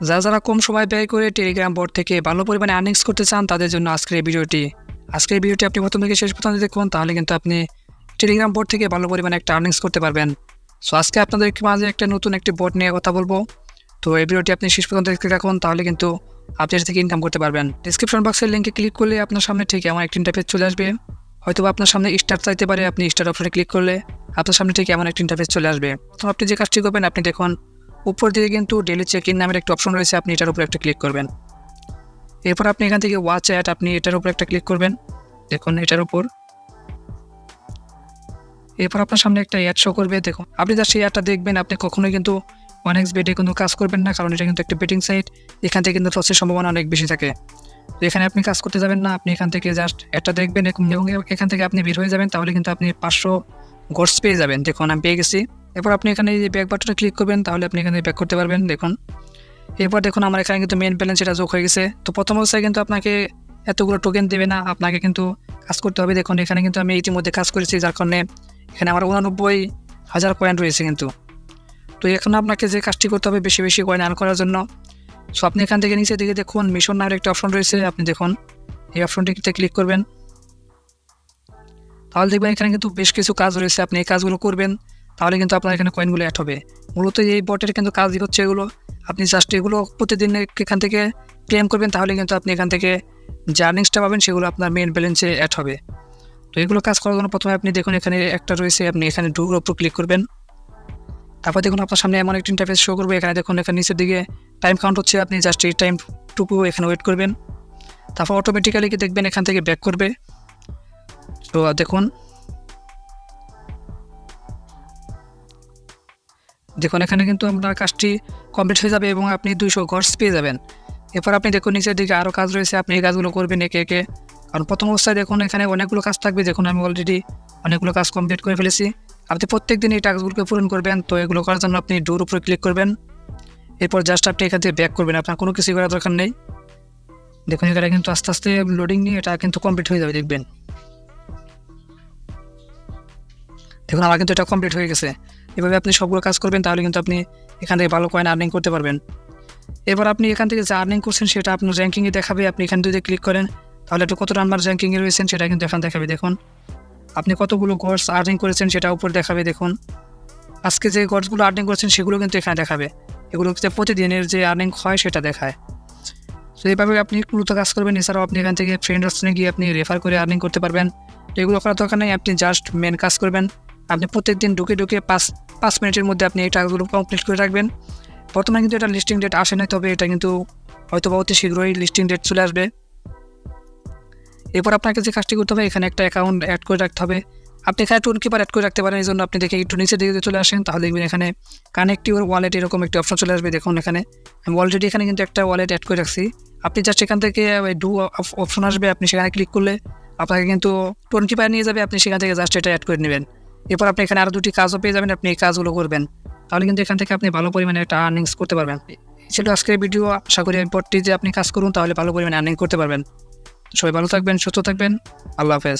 যারা কম সময় ব্যয় করে টেলিগ্রাম বট থেকে ভালো পরিমাণে আর্নিংস করতে চান তাদের জন্য আজকের এই ভিডিওটি আপনি প্রথম থেকে শেষ পর্যন্ত দেখুন, তাহলে কিন্তু আপনি টেলিগ্রাম বট থেকে ভালো পরিমাণে একটা আর্নিংস করতে পারবেন। সো আজকে আপনাদের মাঝে একটা নতুন একটি বট নিয়ে কথা বলবো। তো এই ভিডিওটি আপনি শেষ পর্যন্ত দেখতে থাকুন, তাহলে কিন্তু আপনি এর থেকে ইনকাম করতে পারবেন। ডিসক্রিপশন বক্সের লিঙ্কে ক্লিক করলে আপনার সামনে ঠিক এমন একটা ইন্টারফেস চলে আসবে। হয়তো আপনার সামনে স্টার্ট চাইতে পারে, আপনি স্টার্ট অপশনে ক্লিক করলে আপনার সামনে ঠিক এমন একটা ইন্টারফেস চলে আসবে। তো আপনি যে কাজটি করবেন, আপনি দেখুন উপর দিকে কিন্তু ডেলি চেক ইন নামের একটা অপশন রয়েছে, আপনি এটার উপর একটা ক্লিক করবেন। এরপর আপনি এখান থেকে ওয়াচ অ্যাড, আপনি এটার উপর একটা ক্লিক করবেন। দেখুন এটার উপর। এরপর আপনার সামনে একটা অ্যাড শো করবে। দেখুন আপনি জাস্ট এই অ্যাডটা দেখবেন, আপনি কখনোই কিন্তু অনেক বেটে কিন্তু কাজ করবেন না, কারণ এটা কিন্তু একটা বেটিং সাইট। এখান থেকে কিন্তু লসের সম্ভাবনা অনেক বেশি থাকে। তো এখানে আপনি কাজ করতে যাবেন না, আপনি এখান থেকে জাস্ট একটা দেখবেন এবং এখান থেকে আপনি বের হয়ে যাবেন, তাহলে কিন্তু আপনি 500 গোর্স পেয়ে যাবেন। দেখুন আমি পেয়ে গেছি। এরপর আপনি এখানে এই যে ব্যাক বাটনে ক্লিক করবেন, তাহলে আপনি এখানে ব্যাক করতে পারবেন। দেখুন এরপর দেখুন আমার এখানে কিন্তু মেন ব্যালেন্স এটা যোগ হয়ে গেছে। তো প্রথম অবস্থায় কিন্তু আপনাকে এতগুলো টোকেন দেবে না, আপনাকে কিন্তু কাজ করতে হবে। দেখুন এখানে কিন্তু আমি ইতিমধ্যে কাজ করেছি, যার কারণে এখানে আমার 89,000 কয়েন রয়েছে কিন্তু। তো এখন আপনাকে যে কাজটি করতে হবে বেশি বেশি কয়েন আর্ন করার জন্য। সো আপনি এখান থেকে নিচের দিকে দেখুন মিশন নামের একটা অপশন রয়েছে, আপনি দেখুন এই অপশনটিতে ক্লিক করবেন। তাহলে দেখবেন এখানে কিন্তু বেশ কিছু কাজ রয়েছে, আপনি এই কাজগুলো করবেন, তাহলে কিন্তু আপনার এখানে কয়েনগুলো অ্যাড হবে। মূলত এই বটের কিন্তু কাজই হচ্ছে এগুলো। আপনি জাস্ট এগুলো প্রতিদিন এখান থেকে ক্লেম করবেন, তাহলে কিন্তু আপনি এখান থেকে যে আর্নিংসটা পাবেন সেগুলো আপনার মেন ব্যালেন্সে অ্যাড হবে। তো এগুলো কাজ করার জন্য প্রথমে আপনি দেখুন এখানে একটা রয়েছে, আপনি এখানে ডুর উপর ক্লিক করবেন। তারপর দেখুন আপনার সামনে এমন একটা ইন্টারফেস শো করবে। এখানে দেখুন এখানে নিচের দিকে টাইম কাউন্ট হচ্ছে, আপনি জাস্ট এই টাইমটুকু এখানে ওয়েট করবেন। তারপর অটোমেটিক্যালি দেখবেন এখান থেকে ব্যাক করবে। তো দেখুন এখানে কিন্তু আপনার কাজটি কমপ্লিট হয়ে যাবে এবং আপনি 200 গর্স পেয়ে যাবেন। এরপর আপনি দেখুন নিচের দিকে আরও কাজ রয়েছে, আপনি এই কাজগুলো করবেন একে একে। কারণ প্রথম অবস্থায় দেখুন এখানে অনেকগুলো কাজ থাকবে। দেখুন আমি অলরেডি অনেকগুলো কাজ কমপ্লিট করে ফেলেছি। আপনি প্রত্যেক দিন এই টাস্কগুলোকে পূরণ করবেন। তো এগুলো করার জন্য আপনি ডোর উপরে ক্লিক করবেন। এরপর জাস্ট আপনি এখান থেকে ব্যাক করবেন, আপনার কোনো কিছু করার দরকার নেই। দেখুন এখানে কিন্তু আস্তে আস্তে লোডিং নিয়ে এটা কিন্তু কমপ্লিট হয়ে যাবে। দেখবেন দেখুন আমার কিন্তু এটা কমপ্লিট হয়ে গেছে। এভাবে আপনি সবগুলো কাজ করবেন, তাহলে কিন্তু আপনি এখান থেকে ভালো কয়েন আর্নিং করতে পারবেন। এবার আপনি এখান থেকে যে আর্নিং করছেন সেটা আপনার র্যাঙ্কিংয়ে দেখাবে। আপনি এখানে যদি ক্লিক করেন, তাহলে একটু কত নাম্বার র্যাঙ্কিংয়ে রয়েছেন সেটা কিন্তু এখানে দেখাবে। দেখুন আপনি কতগুলো গর্স আর্নিং করেছেন সেটা উপর দেখাবে। দেখুন আজকে যে গর্সগুলো আর্নিং করেছেন সেগুলো কিন্তু এখানে দেখাবে। এগুলো প্রতিদিনের যে আর্নিং হয় সেটা দেখায়। তো এইভাবে আপনি মূলত কাজ করবেন। এছাড়াও আপনি এখান থেকে ফ্রেন্ড অপশনে গিয়ে আপনি রেফার করে আর্নিং করতে পারবেন। তো এগুলো করার দরকার নেই, আপনি জাস্ট মেন কাজ করবেন। আপনি প্রত্যেকদিন ঢুকে 5 মিনিটের মধ্যে আপনি এই টাস্কগুলো কমপ্লিট করে রাখবেন। বর্তমানে কিন্তু এটা লিস্টিং ডেট আসে না, তবে এটা কিন্তু হয়তো বা অতি শীঘ্রই লিস্টিং ডেট চলে আসবে। এরপর আপনাকে যে কাজটি করতে হবে, এখানে একটা অ্যাকাউন্ট অ্যাড করে রাখতে হবে। আপনি এখানে টোন কিপার অ্যাড করে রাখতে পারেন। এই জন্য আপনি দেখে একটু নিচের দিকে চলে আসেন, তাহলে দেখবেন এখানে কানেক্ট ইউর ওয়ালেট এরকম একটা অপশন চলে আসবে। দেখুন এখানে আমি অলরেডি এখানে কিন্তু একটা ওয়ালেট অ্যাড করে রাখছি। আপনি জাস্ট এখান থেকে ডু অপশন আসবে, আপনি সেখানে ক্লিক করলে আপনাকে কিন্তু টোন কিপার নিয়ে যাবে। আপনি সেখান থেকে জাস্ট এটা অ্যাড করে নেবেন। এরপর আপনি এখানে আরও 2টি কাজও পেয়ে যাবেন, আপনি এই কাজগুলো করবেন, তাহলে কিন্তু এখান থেকে আপনি ভালো পরিমাণে একটা আর্নিংস করতে পারবেন। এই ছিল আজকের ভিডিও। আশা করি এই পরটি যে আপনি কাজ করুন, তাহলে ভালো পরিমাণে আর্নিং করতে পারবেন। সবাই ভালো থাকবেন, সুস্থ থাকবেন। আল্লাহ হাফেজ।